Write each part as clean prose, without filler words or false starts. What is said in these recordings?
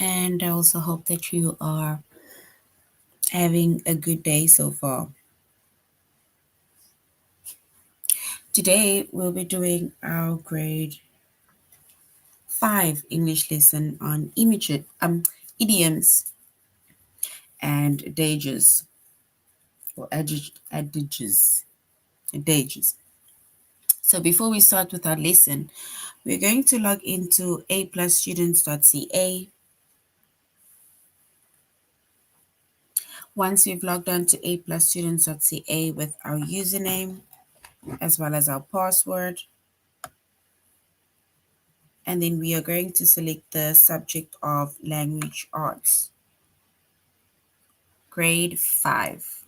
And I also hope that you are having a good day so far. Today, we'll be doing our grade 5 English lesson on idioms and adages or adages. So before we start with our lesson, we're going to log into aplusstudents.ca. Once we've logged on to aplusstudents.ca with our username as well as our password, and then we are going to select the subject of language arts, grade 5.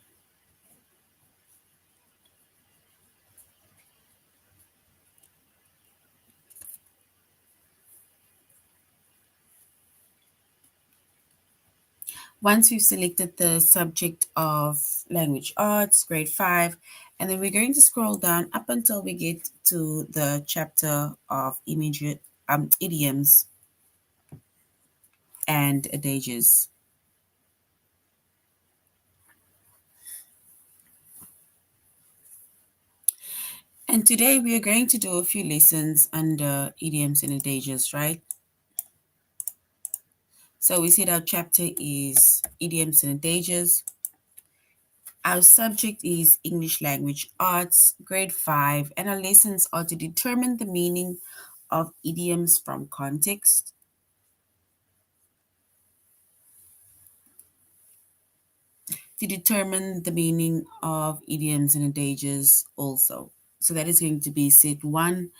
Once we've selected the subject of language arts, grade 5, and then we're going to scroll down up until we get to the chapter of idioms and adages. And today we are going to do a few lessons under idioms and adages, right? So we said our chapter is idioms and adages. Our subject is English language arts, grade 5, and our lessons are to determine the meaning of idioms from context, to determine the meaning of idioms and adages also. So that is going to be set 1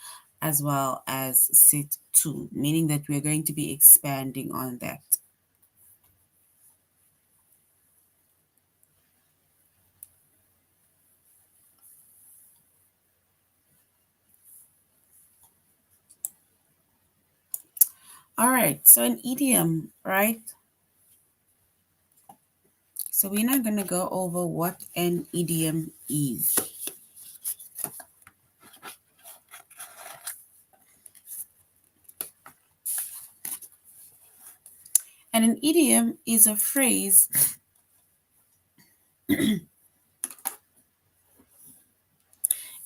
as well as set 2, meaning that we're going to be expanding on that. All right, so an idiom, right? So we're not going to go over what an idiom is. And an idiom is a phrase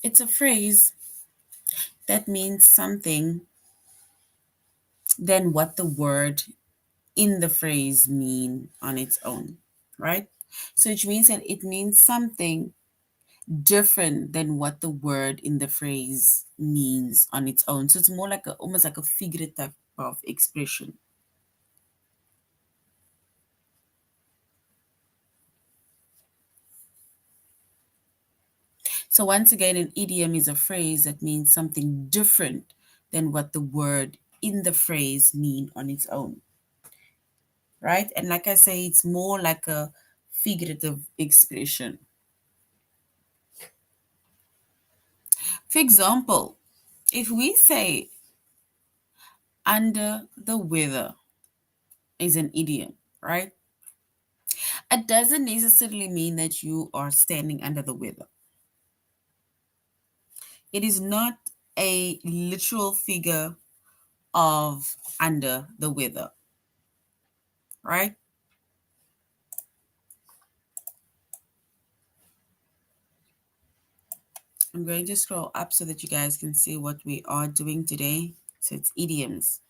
it's a phrase that means something than what the word in the phrase mean on its own, right? So which means that it means something different than what the word in the phrase means on its own. So it's more like almost like a figurative of expression. So once again, an idiom is a phrase that means something different than what the word in the phrase mean on its own, right? And like I say, it's more like a figurative expression. For example, if we say under the weather is an idiom, right? It doesn't necessarily mean that you are standing under the weather. It is not a literal figure of under the weather, right? I'm going to scroll up so that you guys can see what we are doing today. So it's idioms,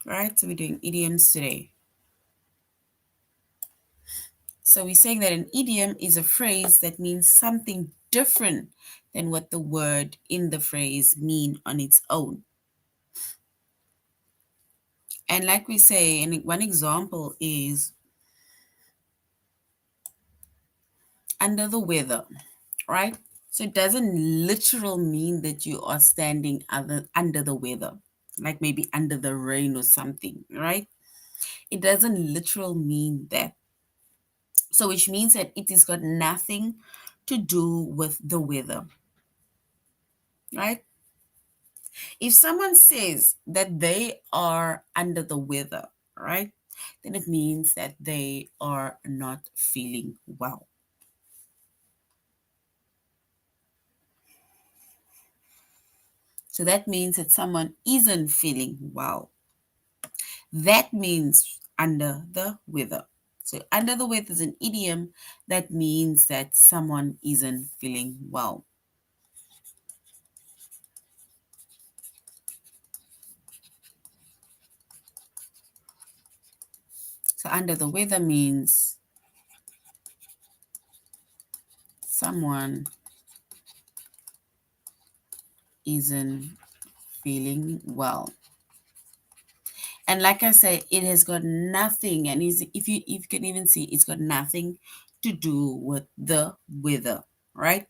right? So we're doing idioms today. So we're saying that an idiom is a phrase that means something different than what the word in the phrase mean on its own. And like we say, and one example is under the weather, right? So it doesn't literal mean that you are standing under the weather, like maybe under the rain or something, right? It doesn't literal mean that. So which means that it has got nothing to do with the weather, right? If someone says that they are under the weather, right, then it means that they are not feeling well. So that means that someone isn't feeling well. That means under the weather. So under the weather is an idiom that means that someone isn't feeling well. So under the weather means someone isn't feeling well. And like I say, it has got nothing, and if you can even see, it's got nothing to do with the weather, right?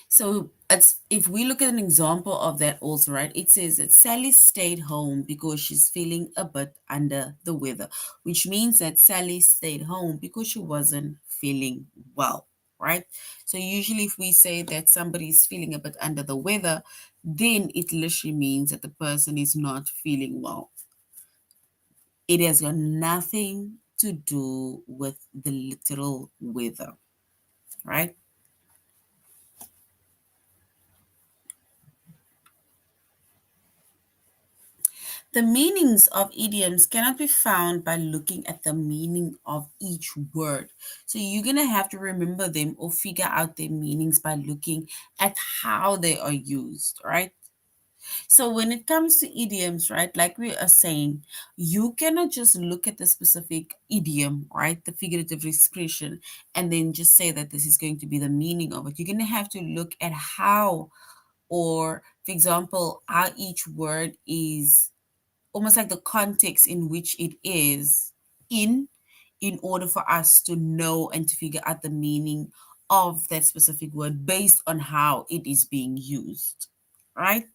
So it's, if we look at an example of that also, right? It says that Sally stayed home because she's feeling a bit under the weather, which means that Sally stayed home because she wasn't feeling well, right? So usually if we say that somebody is feeling a bit under the weather, then it literally means that the person is not feeling well. It has got nothing to do with the literal weather, right? The meanings of idioms cannot be found by looking at the meaning of each word. So you're going to have to remember them or figure out their meanings by looking at how they are used, right? So when it comes to idioms, right, like we are saying, you cannot just look at the specific idiom, right, the figurative expression, and then just say that this is going to be the meaning of it. You're going to have to look at how, or for example, how each word is, almost like the context in which it is in order for us to know and to figure out the meaning of that specific word based on how it is being used, right?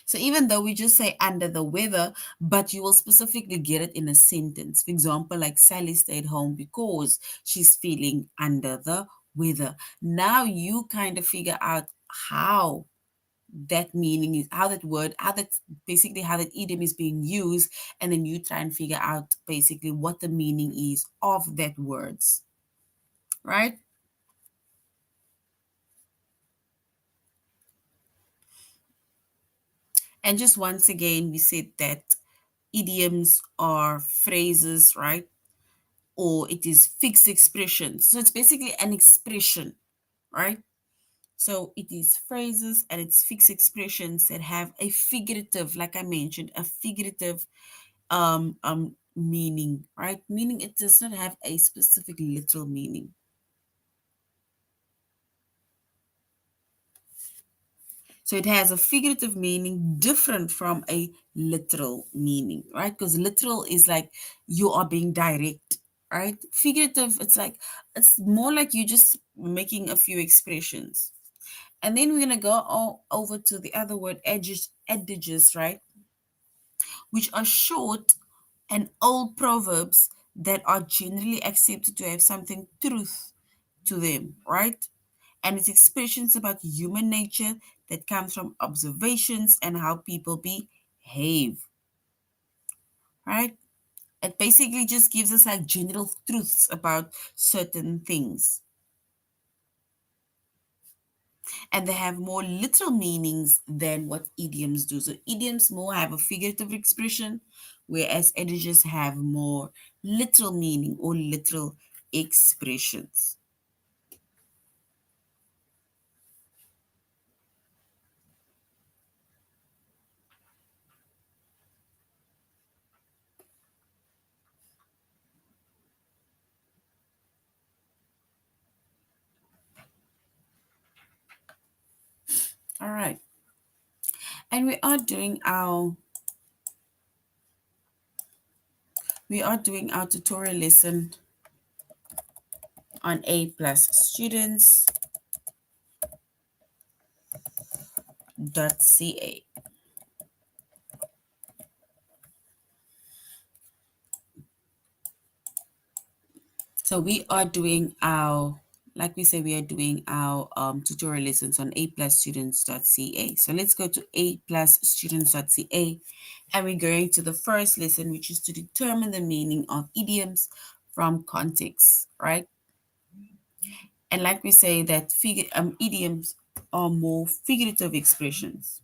So even though we just say under the weather, but you will specifically get it in a sentence. For example, like Sally stayed home because she's feeling under the weather. Now you kind of figure out how that meaning is, how that word, how that, basically how that idiom is being used, and then you try and figure out basically what the meaning is of that words, right? And just once again, we said that idioms are phrases, right? Or it is fixed expressions. So it's basically an expression, right? So it is phrases and it's fixed expressions that have a figurative, like I mentioned, a figurative meaning, right? Meaning it does not have a specific literal meaning. So it has a figurative meaning different from a literal meaning, right? Because literal is like you are being direct, right? Figurative, it's like it's more like you just making a few expressions. And then we're gonna go over to the other word, adages, right? Which are short and old proverbs that are generally accepted to have something truth to them, right? And it's expressions about human nature that comes from observations and how people behave, right? It basically just gives us like general truths about certain things. And they have more literal meanings than what idioms do. So idioms more have a figurative expression, whereas adages have more literal meaning or literal expressions. All right. And we are doing our tutorial lesson on A plus students.ca. So we are doing our, like we say, we are doing our tutorial lessons on A plus students.ca. So let's go to A plus students.ca, and we're going to the first lesson, which is to determine the meaning of idioms from context, right? And like we say that idioms are more figurative expressions.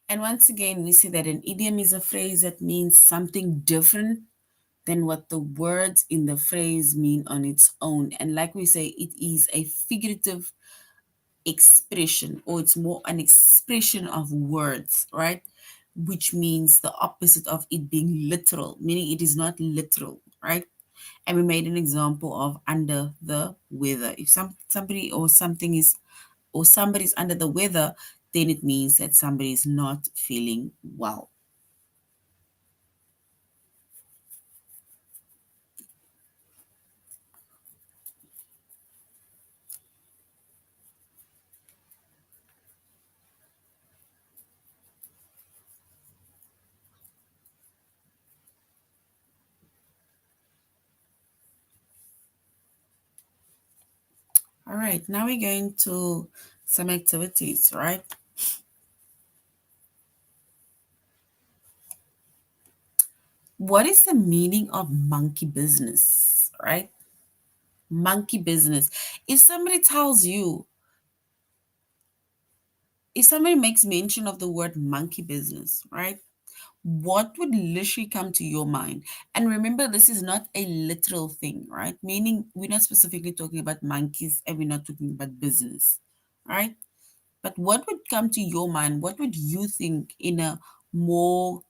And once again, we see that an idiom is a phrase that means something different than what the words in the phrase mean on its own. And like we say, it is a figurative expression, or it's more an expression of words, right? Which means the opposite of it being literal, meaning it is not literal, right? And we made an example of under the weather. If somebody or something is or somebody's under the weather, then it means that somebody is not feeling well. All right, now we're going to some activities, right? What is the meaning of monkey business, right? Monkey business. If somebody tells you, if somebody makes mention of the word monkey business, right? What would literally come to your mind? And remember, this is not a literal thing, right? Meaning we're not specifically talking about monkeys and we're not talking about business, right? But what would come to your mind? What would you think in a more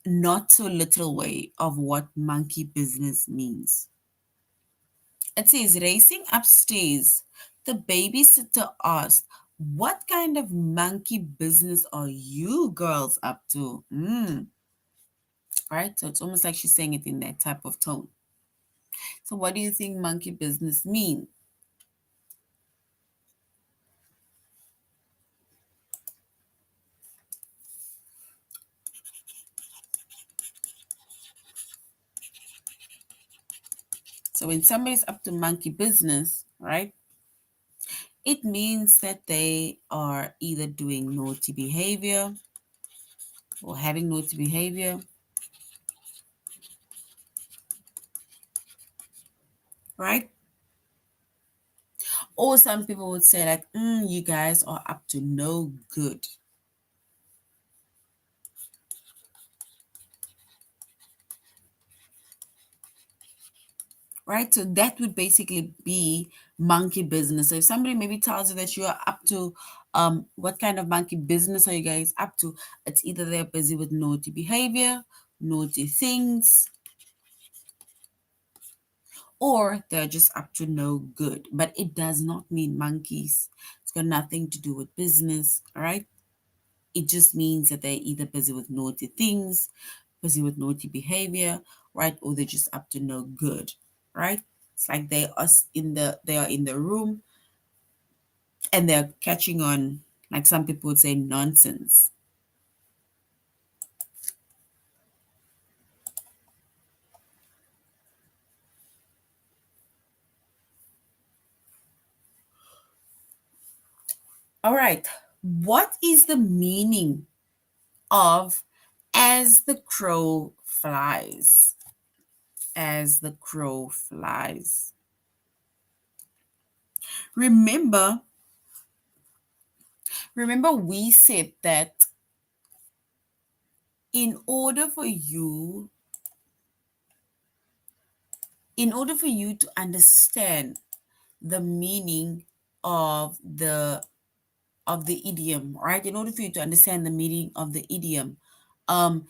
not so literal way of what monkey business means? It says, racing upstairs, the babysitter asked, "What kind of monkey business are you girls up to?" Right? So it's almost like she's saying it in that type of tone. So, what do you think monkey business mean? So, when somebody's up to monkey business, right, it means that they are either doing naughty behavior or having naughty behavior, right? Or some people would say, like, you guys are up to no good, right? So that would basically be monkey business. So if somebody maybe tells you that you are up to, what kind of monkey business are you guys up to? It's either they're busy with naughty behavior, naughty things, or they're just up to no good. But it does not mean monkeys. It's got nothing to do with business, all right? It just means that they're either busy with naughty things, busy with naughty behavior, right? Or they're just up to no good, right? It's like they are in the room and they're catching on, like some people would say, nonsense. All right. What is the meaning of as the crow flies? As the crow flies. Remember, remember we said that in order for you in order for you to understand the meaning of the idiom, right? In order for you to understand the meaning of the idiom, um,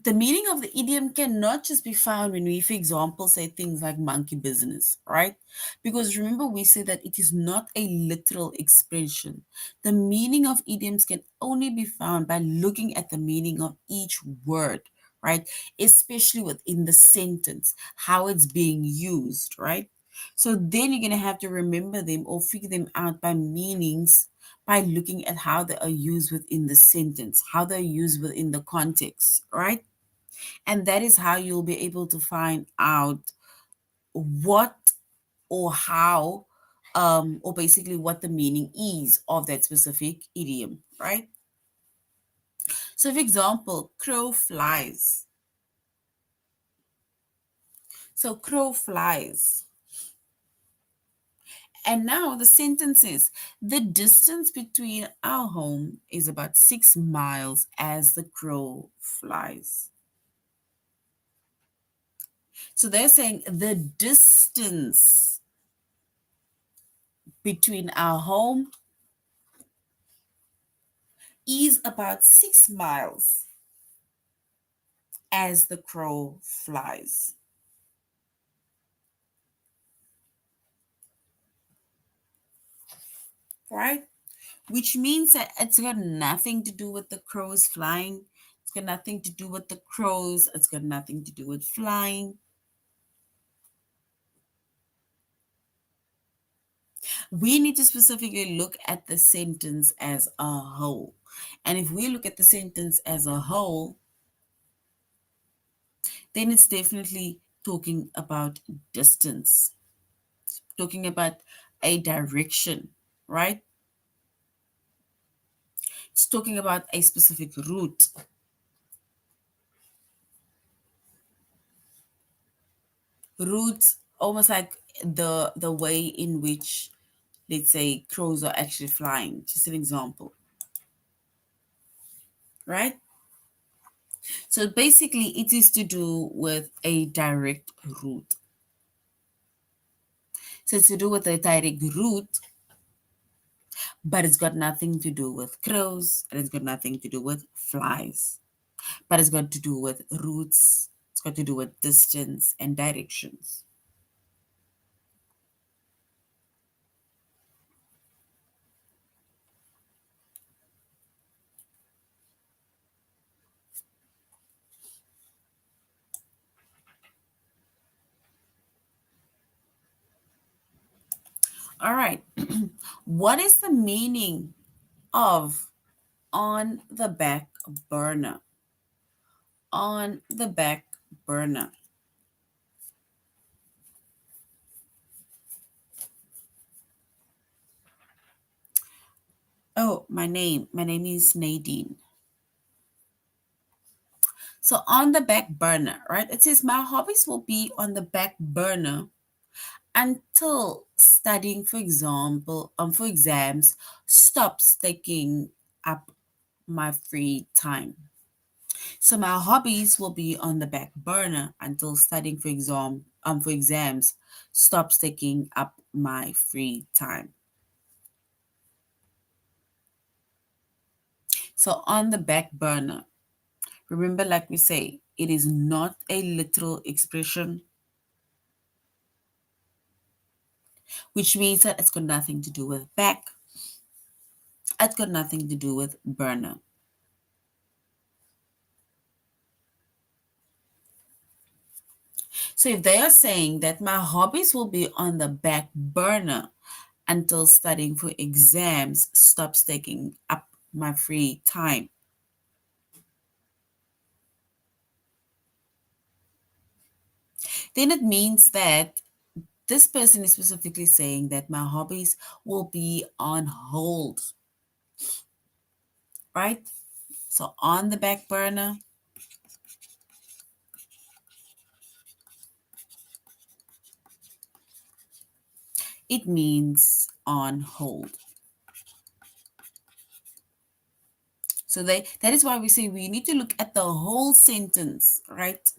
the meaning of the idiom cannot just be found when we, for example, say things like monkey business, right? Because remember, we said that it is not a literal expression. The meaning of idioms can only be found by looking at the meaning of each word, right? Especially within the sentence, how it's being used, right? So then you're going to have to remember them or figure them out by meanings by looking at how they are used within the sentence, how they're used within the context, right? And that is how you'll be able to find out what or how, or basically what the meaning is of that specific idiom, right? So, for example, crow flies. So, crow flies. And now the sentence is the distance between our home is about 6 miles as the crow flies. So they're saying the distance between our home is about 6 miles as the crow flies. Right? Which means that it's got nothing to do with the crows flying. It's got nothing to do with the crows. It's got nothing to do with flying. We need to specifically look at the sentence as a whole. And if we look at the sentence as a whole, then it's definitely talking about distance, talking about a direction, right? It's talking about a specific route. Routes, almost like the way in which, let's say, crows are actually flying. Just an example, right? So basically, it is to do with a direct route. So it's to do with a direct route, but it's got nothing to do with crows, and it's got nothing to do with flies, but it's got to do with routes, it's got to do with distance and directions. All right. What is the meaning of on the back burner? On the back burner. Oh, my name. My name is Nadine. So on the back burner, right? It says my hobbies will be on the back burner until studying, for example, for exams stops taking up my free time. So my hobbies will be on the back burner until studying for exams stops taking up my free time. So on the back burner, remember, like we say, it is not a literal expression, which means that it's got nothing to do with back. It's got nothing to do with burner. So if they are saying that my hobbies will be on the back burner until studying for exams stops taking up my free time, then it means that this person is specifically saying that my hobbies will be on hold, right? So on the back burner, it means on hold. So that is why we say we need to look at the whole sentence, right?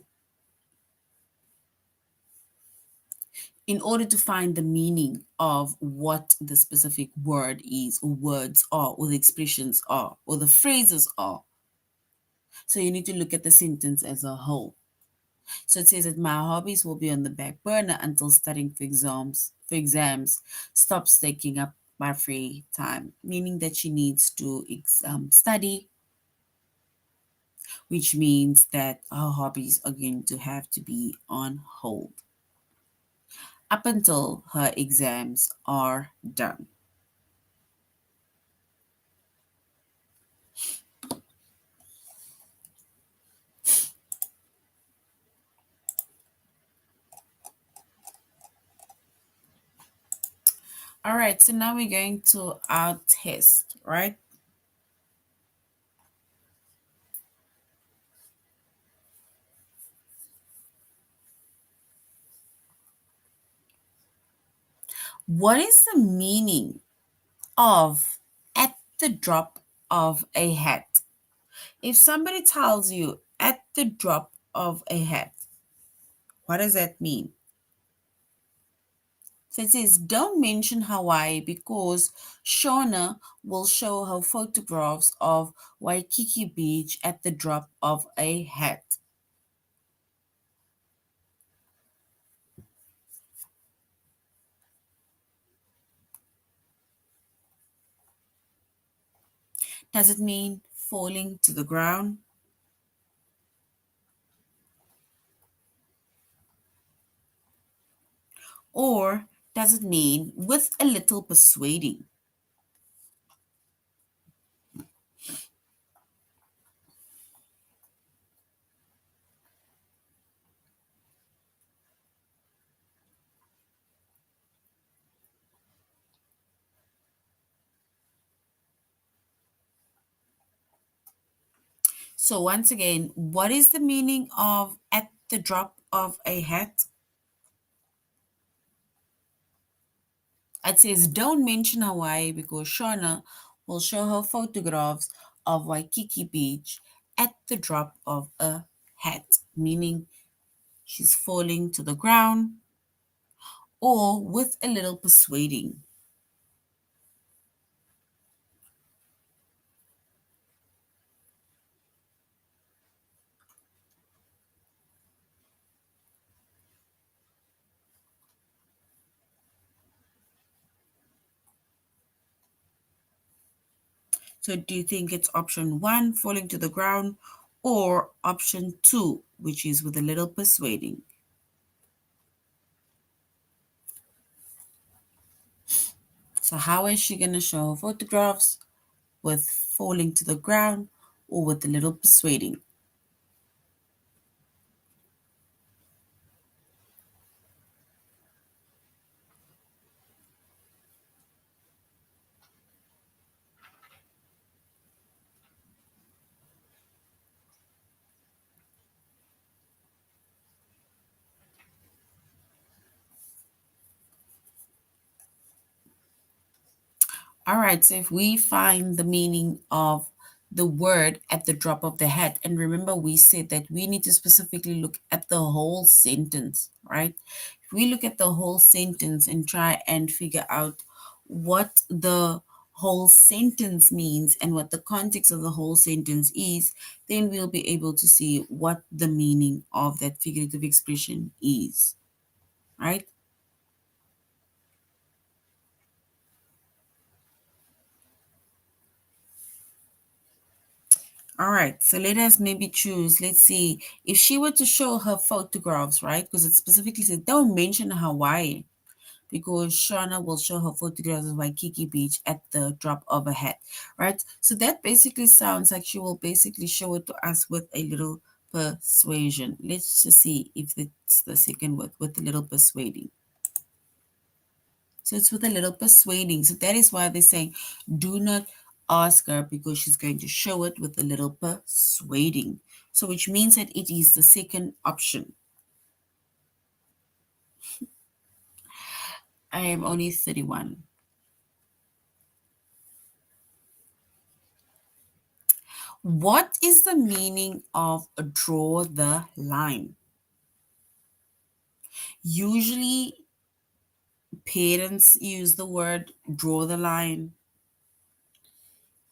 In order to find the meaning of what the specific word is, or words are, or the expressions are, or the phrases are. So you need to look at the sentence as a whole. So it says that my hobbies will be on the back burner until studying for exams stops taking up my free time, meaning that she needs to study, which means that her hobbies are going to have to be on hold up until her exams are done. All right, so now we're going to our test, right? What is the meaning of at the drop of a hat? If somebody tells you at the drop of a hat, what does that mean? So it says, don't mention Hawaii because Shauna will show her photographs of Waikiki Beach at the drop of a hat. Does it mean falling to the ground? Or does it mean with a little persuading? So, once again, what is the meaning of at the drop of a hat? It says, don't mention Hawaii because Shauna will show her photographs of Waikiki Beach at the drop of a hat, meaning she's falling to the ground or with a little persuading. So, do you think it's option one, falling to the ground, or option two, which is with a little persuading? So, how is she going to show her photographs? With falling to the ground or with a little persuading? All right, so if we find the meaning of the word at the drop of the hat, and remember we said that we need to specifically look at the whole sentence, right? If we look at the whole sentence and try and figure out what the whole sentence means and what the context of the whole sentence is, then we'll be able to see what the meaning of that figurative expression is, right? All right, so let us maybe choose. Let's see if she were to show her photographs, right? Because it specifically said don't mention Hawaii because Shauna will show her photographs of Waikiki Beach at the drop of a hat, right? So that basically sounds like she will basically show it to us with a little persuasion. Let's just see if it's the second word with a little persuading. So it's with a little persuading. So that is why they're saying do not ask her because she's going to show it with a little persuading. So which means that it is the second option. I am only 31. What is the meaning of draw the line? Usually parents use the word draw the line.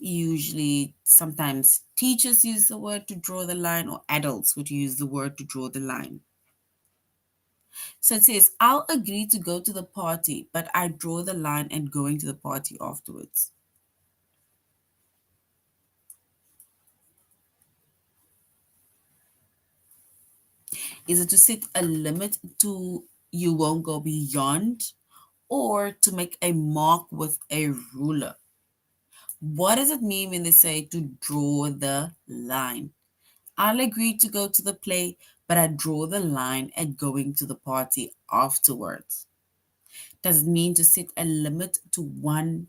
Usually sometimes teachers use the word to draw the line or adults would use the word to draw the line. So it says, I'll agree to go to the party, but I draw the line at going to the party afterwards. Is it to set a limit to you won't go beyond or to make a mark with a ruler? What does it mean when they say to draw the line? I'll agree to go to the play, but I draw the line at going to the party afterwards. Does it mean to set a limit one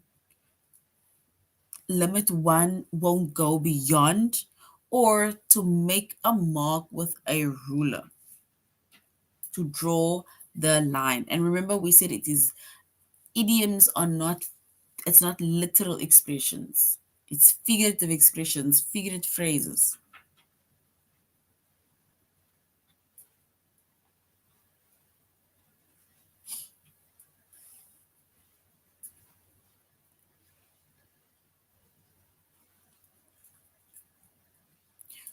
won't go beyond, or to make a mark with a ruler to draw the line? And remember, we said it is Idioms are not, it's not literal expressions. It's figurative expressions, figurative phrases.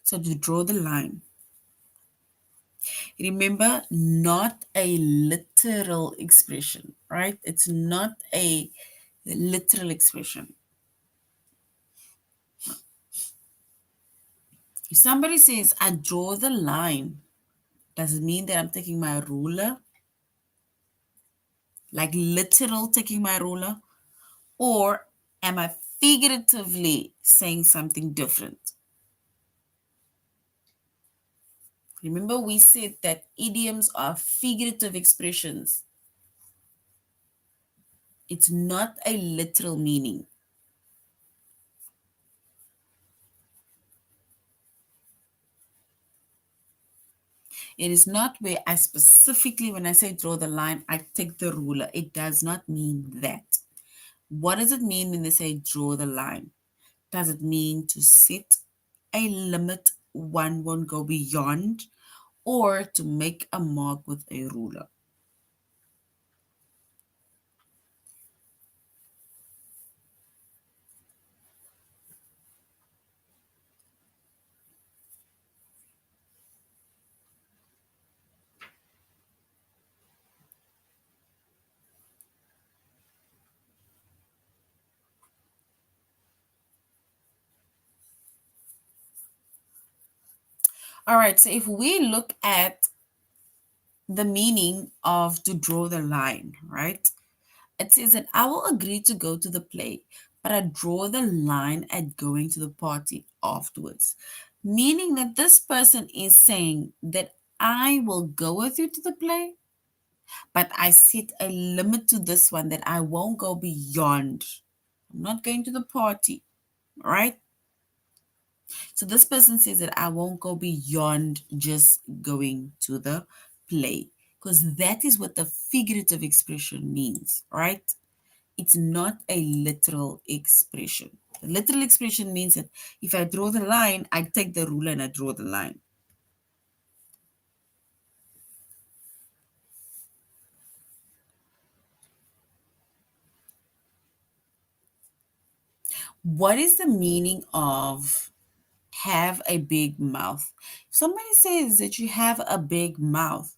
So to draw the line, remember, not a literal expression, right? It's not a literal expression. If somebody says, I draw the line, does it mean that I'm taking my ruler, like literal taking my ruler? Or am I figuratively saying something different? Remember, we said that idioms are figurative expressions. It's not a literal meaning. It is not where I specifically, when I say draw the line, I take the ruler. It does not mean that. What does it mean when they say draw the line? Does it mean to set a limit one won't go beyond, or to make a mark with a ruler? All right, so if we look at the meaning of to draw the line, right? It says that I will agree to go to the play, but I draw the line at going to the party afterwards. Meaning that this person is saying that I will go with you to the play, but I set a limit to this one that I won't go beyond. I'm not going to the party, right? So this person says that I won't go beyond just going to the play, because that is what the figurative expression means, right? It's not a literal expression. The literal expression means that if I draw the line, I take the ruler and I draw the line. What is the meaning of have a big mouth? If somebody says that you have a big mouth,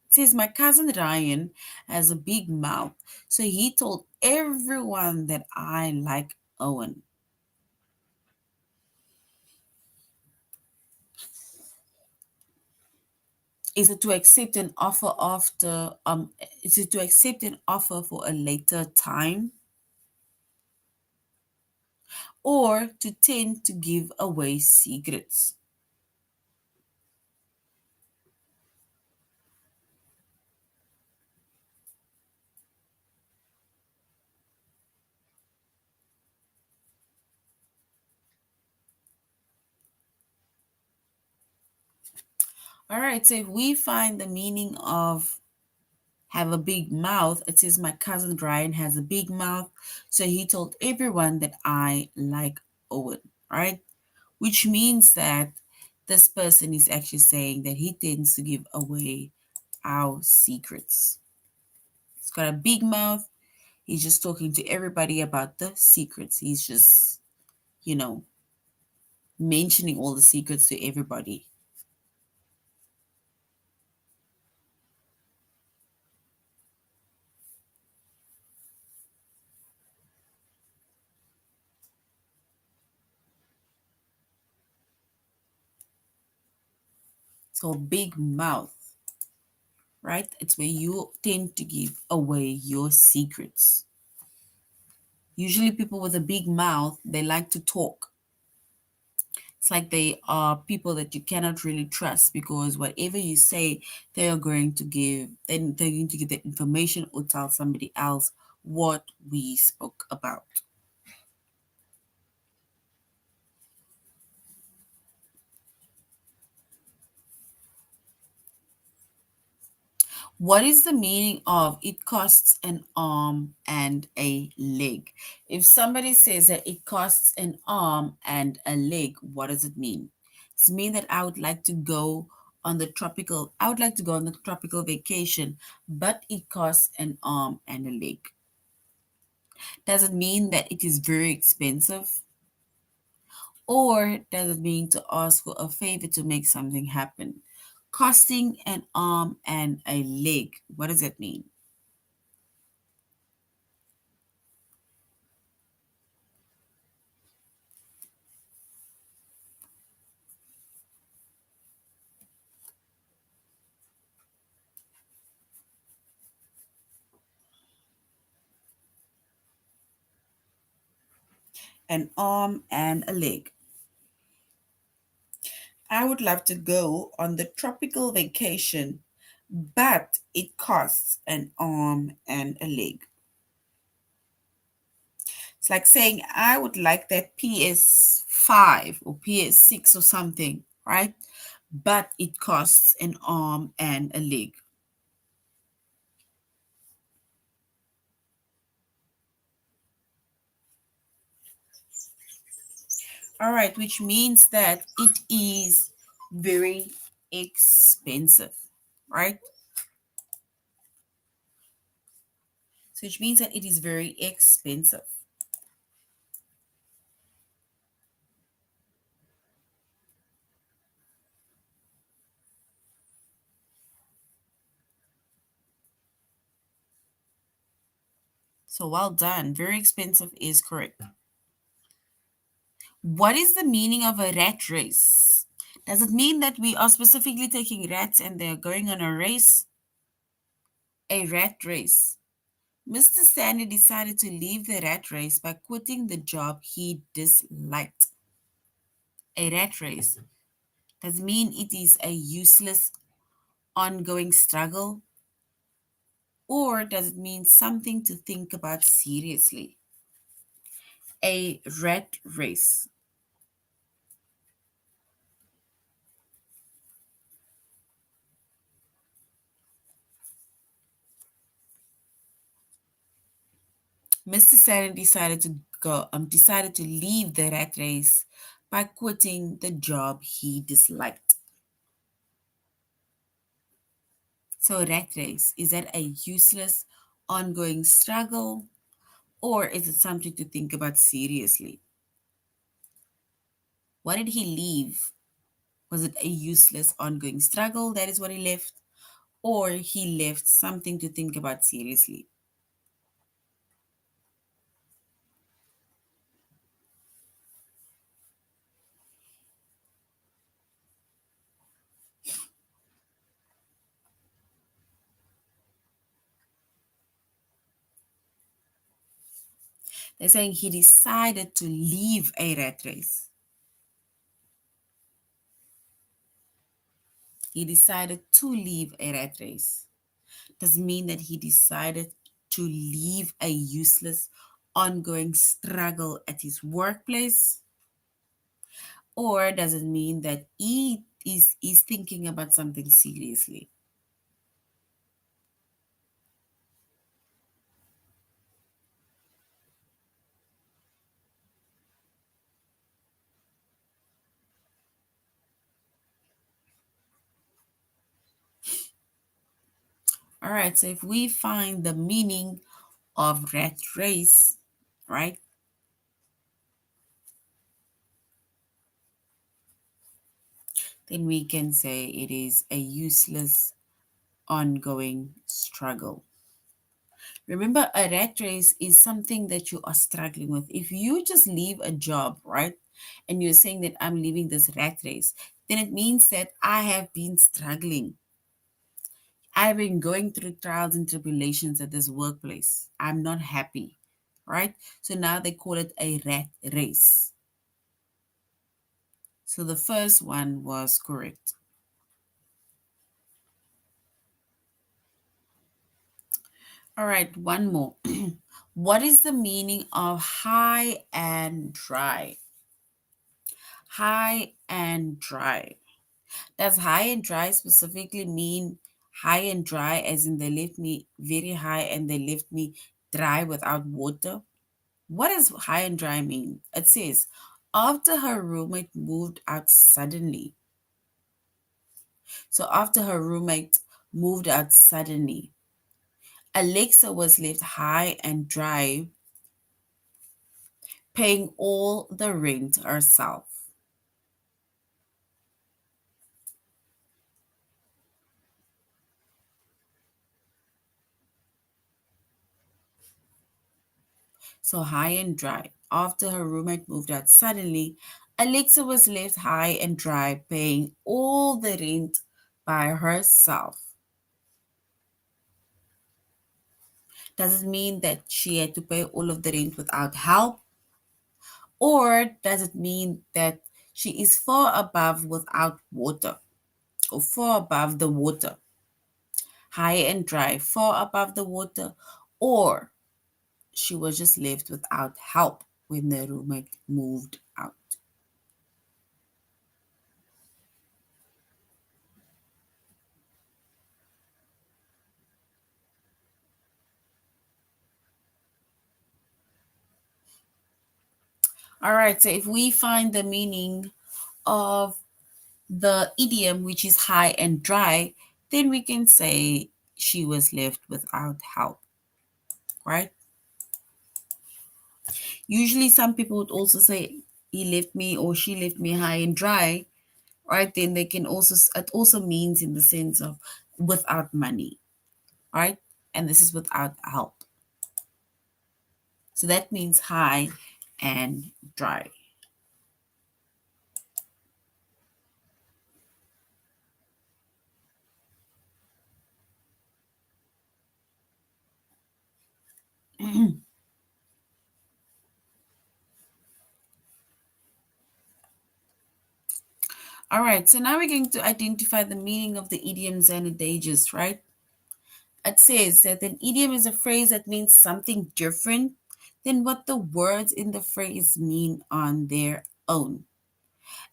it says my cousin Ryan has a big mouth, so he told everyone that I like Owen. Is it to accept an offer after is it to accept an offer for a later time, or to tend to give away secrets? All right, so if we find the meaning of have a big mouth, it says my cousin Ryan has a big mouth, so he told everyone that I like Owen, right? Which means that this person is actually saying that he tends to give away our secrets. He's got a big mouth. He's just talking to everybody about the secrets. He's just, you know, mentioning all the secrets to everybody. So, big mouth, right? It's where you tend to give away your secrets. Usually, people with a big mouth, they like to talk. It's like they are people that you cannot really trust, because whatever you say, they are going to give, then they're going to give the information or tell somebody else what we spoke about. What is the meaning of it costs an arm and a leg? If somebody says that it costs an arm and a leg, what does it mean? Does it mean that I would like to go on the tropical vacation, but it costs an arm and a leg? Does it mean that it is very expensive? Or does it mean to ask for a favor to make something happen? Costing an arm and a leg, what does it mean? An arm and a leg. I would love to go on the tropical vacation, but it costs an arm and a leg. It's like saying, I would like that PS5 or PS6 or something, right? But it costs an arm and a leg. All right, which means that it is very expensive, right? So which means that it is very expensive. So well done. Very expensive is correct. What is the meaning of a rat race? Does it mean that we are specifically taking rats and they're going on a race? A rat race. Mr. Sandy decided to leave the rat race by quitting the job he disliked. A rat race. Does it mean it is a useless, ongoing struggle? Or does it mean something to think about seriously? A rat race. Mr. Saturn decided to leave the rat race by quitting the job he disliked. So rat race, is that a useless, ongoing struggle, or is it something to think about seriously? What did he leave? Was it a useless, ongoing struggle? That is what he left, or he left something to think about seriously. They're saying he decided to leave a rat race. He decided to leave a rat race. Does mean that he decided to leave a useless, ongoing struggle at his workplace? Or does it mean that he is thinking about something seriously? All right, so if we find the meaning of rat race, right, then we can say it is a useless, ongoing struggle. Remember, a rat race is something that you are struggling with. If you just leave a job, right, and you're saying that I'm leaving this rat race, then it means that I have been struggling. I've been going through trials and tribulations at this workplace. I'm not happy, right? So now they call it a rat race. So the first one was correct. All right, one more. What is the meaning of high and dry? High and dry. Does high and dry specifically mean High and dry, as in they left me very high and they left me dry without water. What does high and dry mean? It says, after her roommate moved out suddenly. So after her roommate moved out suddenly, Alexa was left high and dry, paying all the rent herself. So high and dry. After her roommate moved out suddenly, Alexa was left high and dry, paying all the rent by herself. Does it mean that she had to pay all of the rent without help? Or does it mean that she is far above without water or far above the water? High and dry, far above the water, or she was just left without help when the roommate moved out. All right, so if we find the meaning of the idiom, which is high and dry, then we can say she was left without help, right? Usually, some people would also say he left me or she left me high and dry, right? Then they can also, it also means in the sense of without money, right? And this is without help. So that means high and dry. All right, so now we're going to identify the meaning of the idioms and adages, right? It says that an idiom is a phrase that means something different than what the words in the phrase mean on their own.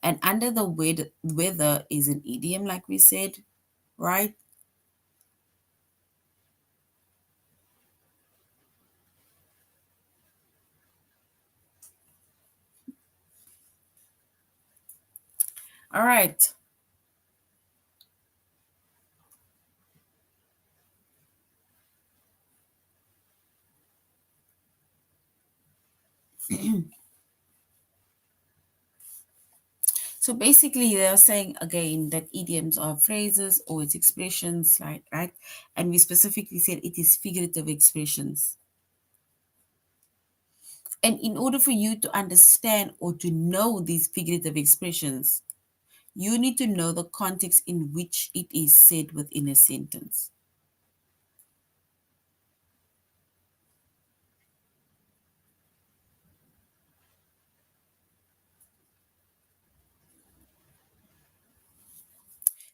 And under the weather is an idiom, like we said, right? All right. So basically, they're saying again that idioms are phrases or it's expressions, like right? And we specifically said it is figurative expressions. And in order for you to understand or to know these figurative expressions, you need to know the context in which it is said within a sentence.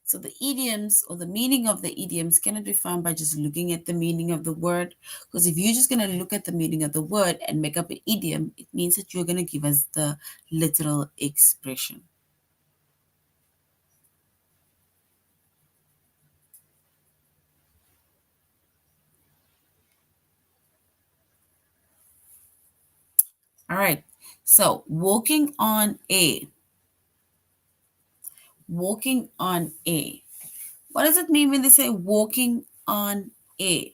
So the idioms or the meaning of the idioms cannot be found by just looking at the meaning of the word. Because if you're just going to look at the meaning of the word and make up an idiom, it means that you're going to give us the literal expression. All right. So walking on air. Walking on air. What does it mean when they say walking on air?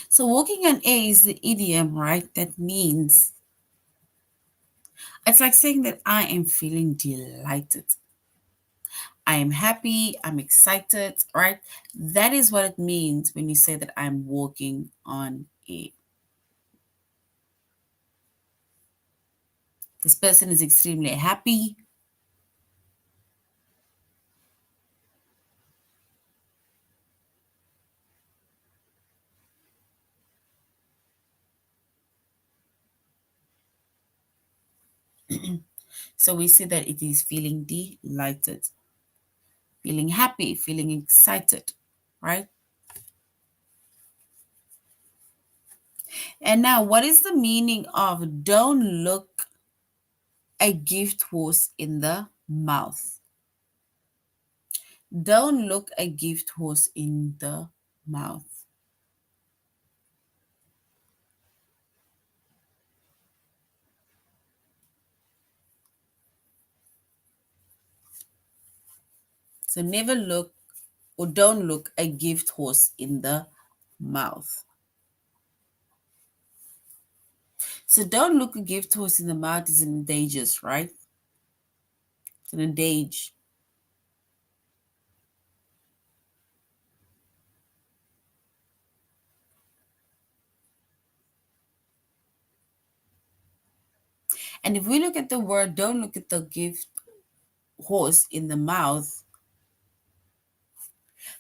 So walking on air is the idiom, right? That means it's like saying that I am feeling delighted. I am happy, I'm excited, right? That is what it means when you say that I'm walking on air. This person is extremely happy. So we say that it is feeling delighted, feeling happy, feeling excited, right? And now, what is the meaning of don't look a gift horse in the mouth? Don't look a gift horse in the mouth. So never look or don't look a gift horse in the mouth. So don't look a gift horse in the mouth is an adages, right? It's an adage. And if we look at the word, don't look at the gift horse in the mouth,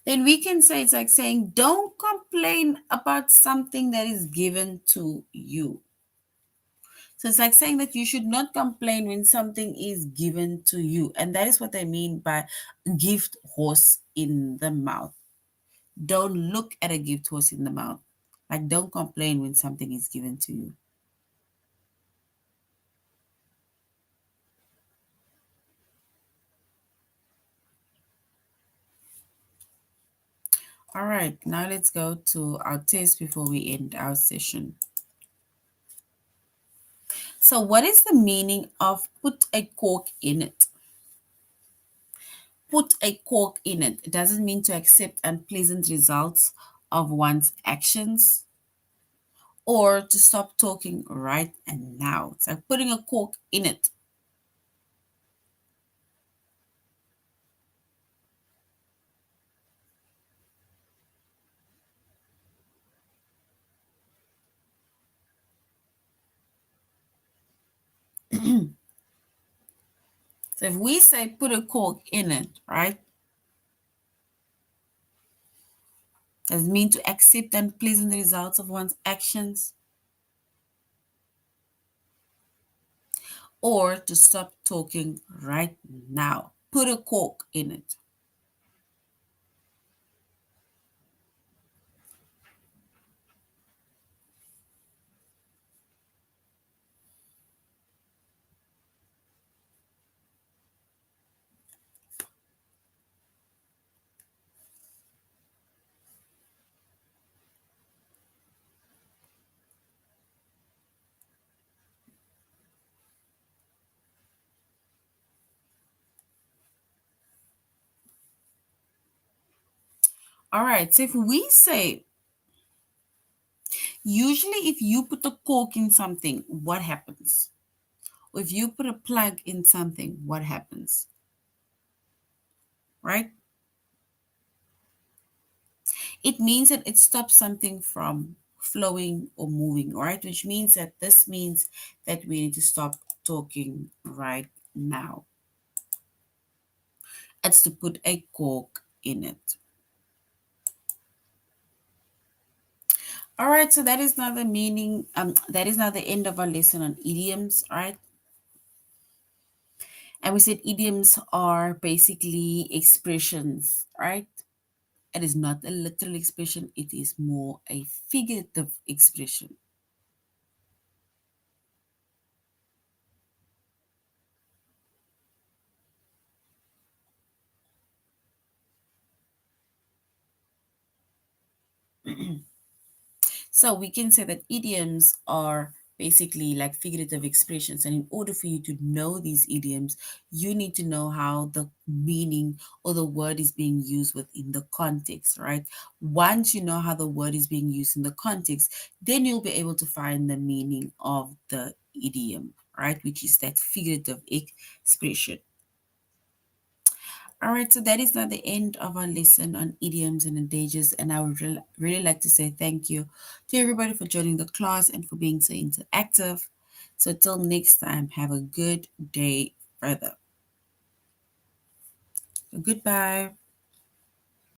then we can say it's like saying, don't complain about something that is given to you. So it's like saying that you should not complain when something is given to you. And that is what I mean by gift horse in the mouth. Don't look at a gift horse in the mouth. Like, don't complain when something is given to you. All right, now let's go to our test before we end our session. So, what is the meaning of put a cork in it? Put a cork in it. It doesn't mean to accept unpleasant results of one's actions or to stop talking right and now. It's like putting a cork in it. So if we say put a cork in it, right, does it mean to accept unpleasant results of one's actions or to stop talking right now. Put a cork in it. All right, so if we say, usually if you put a cork in something, what happens? Or if you put a plug in something, what happens? Right? It means that it stops something from flowing or moving, right? Which means that this means that we need to stop talking right now. It's to put a cork in it. All right, so that is now the meaning, that is now the end of our lesson on idioms, right? And we said idioms are basically expressions, right? It is not a literal expression, it is more a figurative expression. So we can say that idioms are basically like figurative expressions. And in order for you to know these idioms, you need to know how the meaning or the word is being used within the context, right? Once you know how the word is being used in the context, then you'll be able to find the meaning of the idiom, right? Which is that figurative expression. All right, so that is now the end of our lesson on idioms and adages, and I would really like to say thank you to everybody for joining the class and for being so interactive. So till next time, have a good day further. Goodbye.